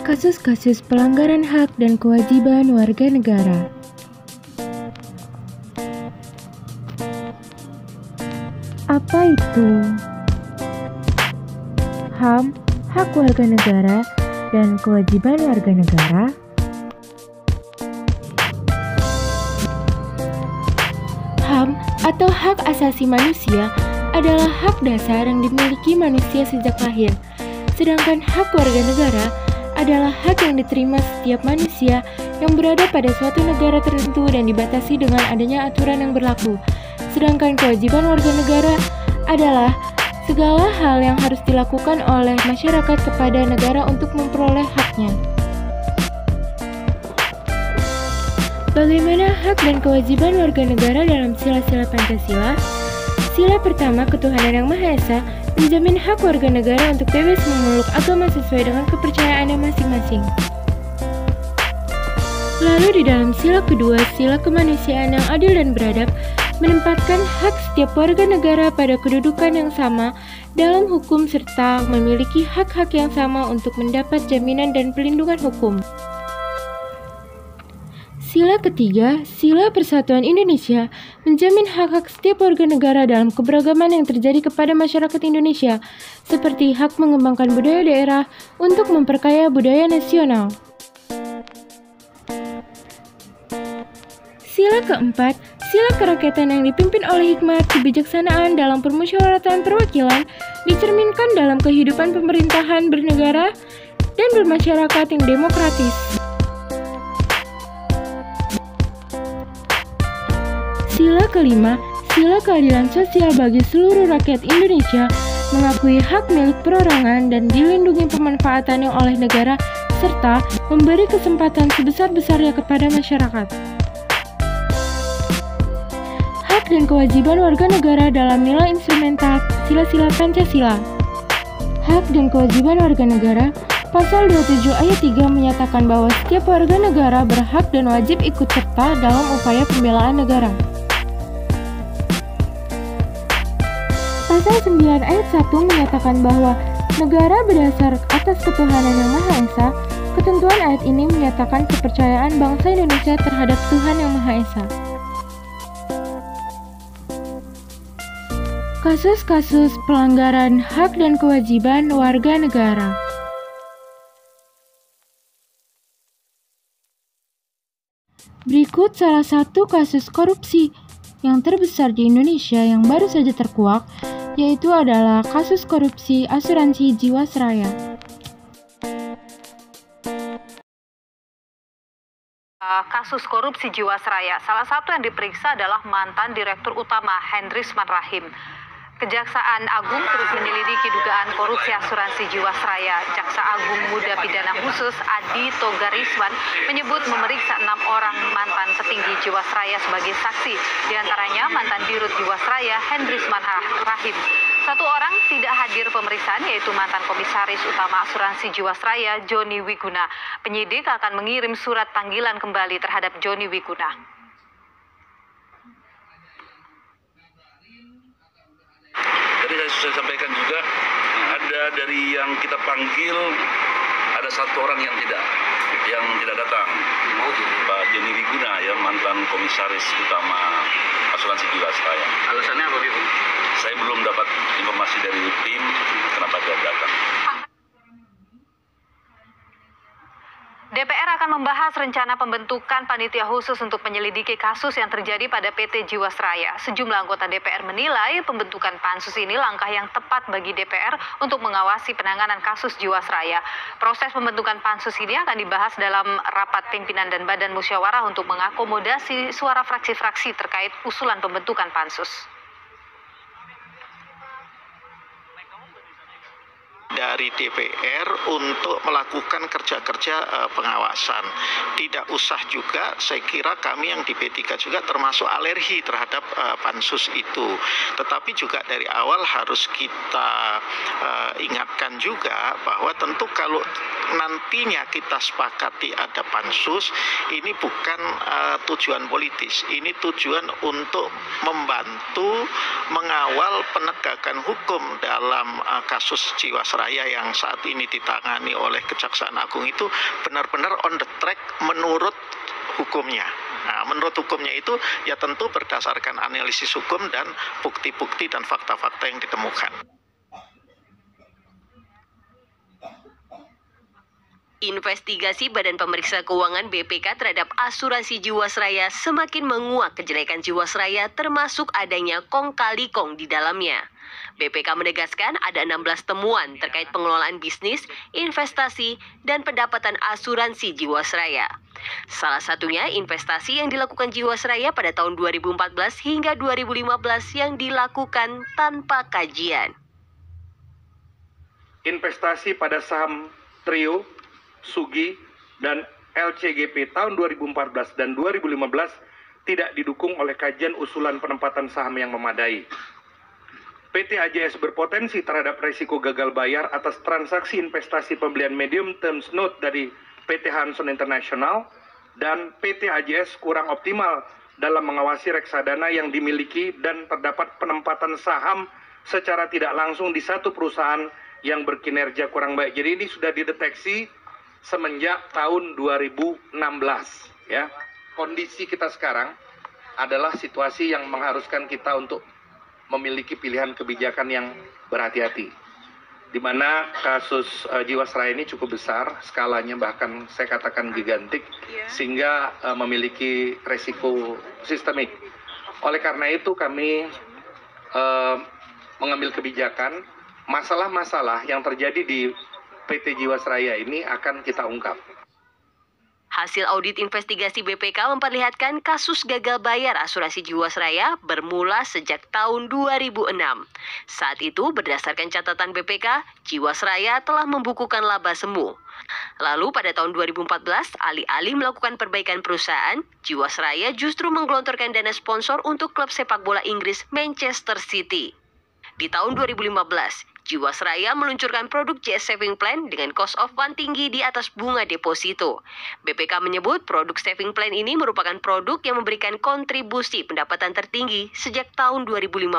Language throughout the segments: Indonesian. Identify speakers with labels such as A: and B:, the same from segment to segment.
A: Kasus-kasus pelanggaran hak dan kewajiban warga negara. Apa itu HAM, hak warga negara dan kewajiban warga negara? HAM atau hak asasi manusia adalah hak dasar yang dimiliki manusia sejak lahir. Sedangkan hak warga negara adalah hak yang diterima setiap manusia yang berada pada suatu negara tertentu dan dibatasi dengan adanya aturan yang berlaku. Sedangkan kewajiban warga negara adalah segala hal yang harus dilakukan oleh masyarakat kepada negara untuk memperoleh haknya. Bagaimana hak dan kewajiban warga negara dalam sila-sila Pancasila? Sila pertama, ketuhanan yang Maha Esa menjamin hak warga negara untuk bebas memeluk agama sesuai dengan kepercayaannya masing-masing. Lalu di dalam sila kedua, sila kemanusiaan yang adil dan beradab menempatkan hak setiap warga negara pada kedudukan yang sama dalam hukum serta memiliki hak-hak yang sama untuk mendapat jaminan dan pelindungan hukum. Sila ketiga, sila persatuan Indonesia, menjamin hak-hak setiap warga negara dalam keberagaman yang terjadi kepada masyarakat Indonesia, seperti hak mengembangkan budaya daerah untuk memperkaya budaya nasional. Sila keempat, sila kerakyatan yang dipimpin oleh hikmat kebijaksanaan dalam permusyawaratan perwakilan, dicerminkan dalam kehidupan pemerintahan bernegara dan bermasyarakat yang demokratis. Sila kelima, sila keadilan sosial bagi seluruh rakyat Indonesia, mengakui hak milik perorangan dan dilindungi pemanfaatannya oleh negara, serta memberi kesempatan sebesar-besarnya kepada masyarakat. Hak dan kewajiban warga negara dalam nilai instrumental sila-sila Pancasila. Hak dan kewajiban warga negara, Pasal 27 ayat 3 menyatakan bahwa setiap warga negara berhak dan wajib ikut serta dalam upaya pembelaan negara. Pasal 9 ayat 1 menyatakan bahwa negara berdasar atas ketuhanan yang Maha Esa. Ketentuan ayat ini menyatakan kepercayaan bangsa Indonesia terhadap Tuhan yang Maha Esa. Kasus-kasus pelanggaran hak dan kewajiban warga negara. Berikut salah satu kasus korupsi yang terbesar di Indonesia yang baru saja terkuak, yaitu adalah kasus korupsi asuransi Jiwasraya.
B: Kasus korupsi Jiwasraya, salah satu yang diperiksa adalah mantan Direktur Utama Hendris Manrahim. Kejaksaan Agung terus menyelidiki dugaan korupsi asuransi Jiwasraya. Jaksa Agung Muda Pidana Khusus Adi Togarisman menyebut memeriksa 6 orang mantan petinggi Jiwasraya sebagai saksi, diantaranya mantan Dirut Jiwasraya Hendris Manrahim. Satu orang tidak hadir pemeriksaan, yaitu mantan Komisaris Utama Asuransi Jiwasraya Joni Wiguna. Penyidik akan mengirim surat panggilan kembali terhadap Joni Wiguna.
C: Tadi saya sampaikan juga, ada dari yang kita panggil, ada satu orang yang tidak datang. Pak Joni Wiguna, ya, mantan Komisaris Utama Asuransi Jiwasraya.
D: Alasannya apa, Bu?
C: Saya belum dapat informasi dari tim kenapa dia datang.
B: DPR akan membahas rencana pembentukan panitia khusus untuk menyelidiki kasus yang terjadi pada PT Jiwasraya. Sejumlah anggota DPR menilai pembentukan pansus ini langkah yang tepat bagi DPR untuk mengawasi penanganan kasus Jiwasraya. Proses pembentukan pansus ini akan dibahas dalam rapat pimpinan dan badan musyawarah untuk mengakomodasi suara fraksi-fraksi terkait usulan pembentukan pansus.
E: Dari DPR untuk melakukan kerja-kerja pengawasan. Tidak usah juga, saya kira kami yang di P3 juga termasuk alergi terhadap pansus itu. Tetapi juga dari awal harus kita ingatkan juga bahwa tentu kalau nantinya kita sepakati ada pansus, ini bukan tujuan politis, ini tujuan untuk membantu mengawal penegakan hukum dalam kasus Jiwasraya Jiwasraya yang saat ini ditangani oleh Kejaksaan Agung itu benar-benar on the track menurut hukumnya. Nah, menurut hukumnya itu ya tentu berdasarkan analisis hukum dan bukti-bukti dan fakta-fakta yang ditemukan.
D: Investigasi Badan Pemeriksa Keuangan BPK terhadap asuransi Jiwasraya semakin menguak kejelekan Jiwasraya termasuk adanya kong kali kong di dalamnya. BPK menegaskan ada 16 temuan terkait pengelolaan bisnis, investasi, dan pendapatan asuransi Jiwasraya. Salah satunya investasi yang dilakukan Jiwasraya pada tahun 2014 hingga 2015 yang dilakukan tanpa kajian.
F: Investasi pada saham Trio, Sugi, dan LCGP tahun 2014 dan 2015 tidak didukung oleh kajian usulan penempatan saham yang memadai. PT AJS berpotensi terhadap risiko gagal bayar atas transaksi investasi pembelian medium terms note dari PT Hanson International, dan PT AJS kurang optimal dalam mengawasi reksadana yang dimiliki dan terdapat penempatan saham secara tidak langsung di satu perusahaan yang berkinerja kurang baik. Jadi ini sudah dideteksi semenjak tahun 2016, ya. Kondisi kita sekarang adalah situasi yang mengharuskan kita untuk memiliki pilihan kebijakan yang berhati-hati, di mana kasus Jiwasraya ini cukup besar skalanya, bahkan saya katakan gigantik, sehingga memiliki resiko sistemik. Oleh karena itu kami mengambil kebijakan, masalah-masalah yang terjadi di PT Jiwasraya ini akan kita ungkap.
D: Hasil audit investigasi BPK memperlihatkan kasus gagal bayar asuransi Jiwasraya bermula sejak tahun 2006. Saat itu, berdasarkan catatan BPK, Jiwasraya telah membukukan laba semu. Lalu pada tahun 2014, alih-alih melakukan perbaikan perusahaan, Jiwasraya justru menggelontorkan dana sponsor untuk klub sepak bola Inggris Manchester City. Di tahun 2015, Jiwasraya meluncurkan produk JS Saving Plan dengan cost of fund tinggi di atas bunga deposito. BPK menyebut produk saving plan ini merupakan produk yang memberikan kontribusi pendapatan tertinggi sejak tahun 2015.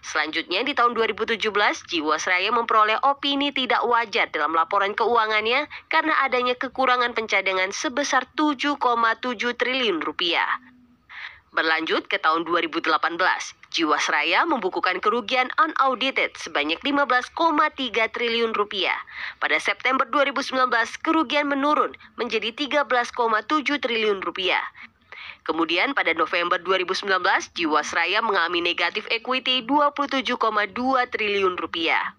D: Selanjutnya di tahun 2017, Jiwasraya memperoleh opini tidak wajar dalam laporan keuangannya karena adanya kekurangan pencadangan sebesar 7,7 triliun rupiah. Berlanjut ke tahun 2018, Jiwasraya membukukan kerugian unaudited sebanyak 15,3 triliun rupiah. Pada September 2019, kerugian menurun menjadi 13,7 triliun rupiah. Kemudian pada November 2019, Jiwasraya mengalami negatif equity 27,2 triliun rupiah.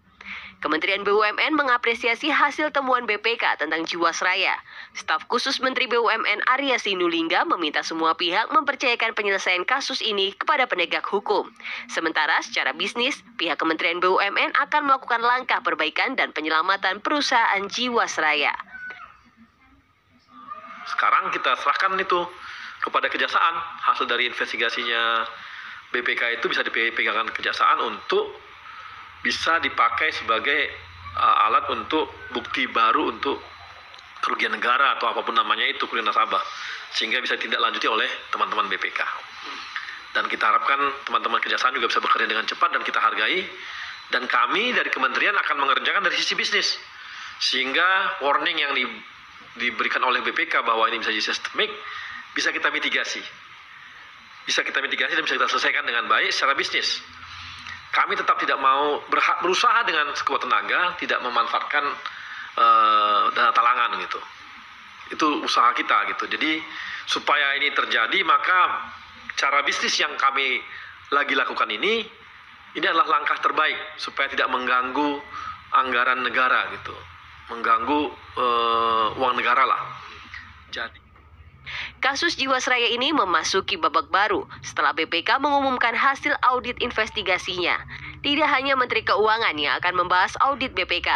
D: Kementerian BUMN mengapresiasi hasil temuan BPK tentang Jiwasraya. Staf khusus Menteri BUMN Arya Sinulinga meminta semua pihak mempercayakan penyelesaian kasus ini kepada penegak hukum. Sementara secara bisnis, pihak Kementerian BUMN akan melakukan langkah perbaikan dan penyelamatan perusahaan Jiwasraya.
G: Sekarang kita serahkan itu kepada kejaksaan. Hasil dari investigasinya BPK itu bisa dipegangkan kejaksaan untuk bisa dipakai sebagai alat untuk bukti baru untuk kerugian negara atau apapun namanya itu, kerugian nasabah, sehingga bisa ditindaklanjuti oleh teman-teman BPK. Dan kita harapkan teman-teman kejaksaan juga bisa bekerja dengan cepat dan kita hargai. Dan kami dari kementerian akan mengerjakan dari sisi bisnis, sehingga warning yang diberikan oleh BPK bahwa ini bisa jadi sistemik bisa kita mitigasi. Bisa kita mitigasi dan bisa kita selesaikan dengan baik secara bisnis. Kami tetap tidak mau berusaha dengan sekuat tenaga, tidak memanfaatkan dana talangan gitu. Itu usaha kita gitu. Jadi supaya ini terjadi, maka cara bisnis yang kami lagi lakukan ini adalah langkah terbaik supaya tidak mengganggu anggaran negara gitu, mengganggu uang negara lah. Jadi
D: kasus Jiwasraya ini memasuki babak baru setelah BPK mengumumkan hasil audit investigasinya. Tidak hanya Menteri Keuangan yang akan membahas audit BPK,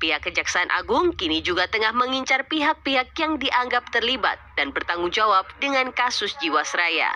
D: pihak Kejaksaan Agung kini juga tengah mengincar pihak-pihak yang dianggap terlibat dan bertanggung jawab dengan kasus Jiwasraya.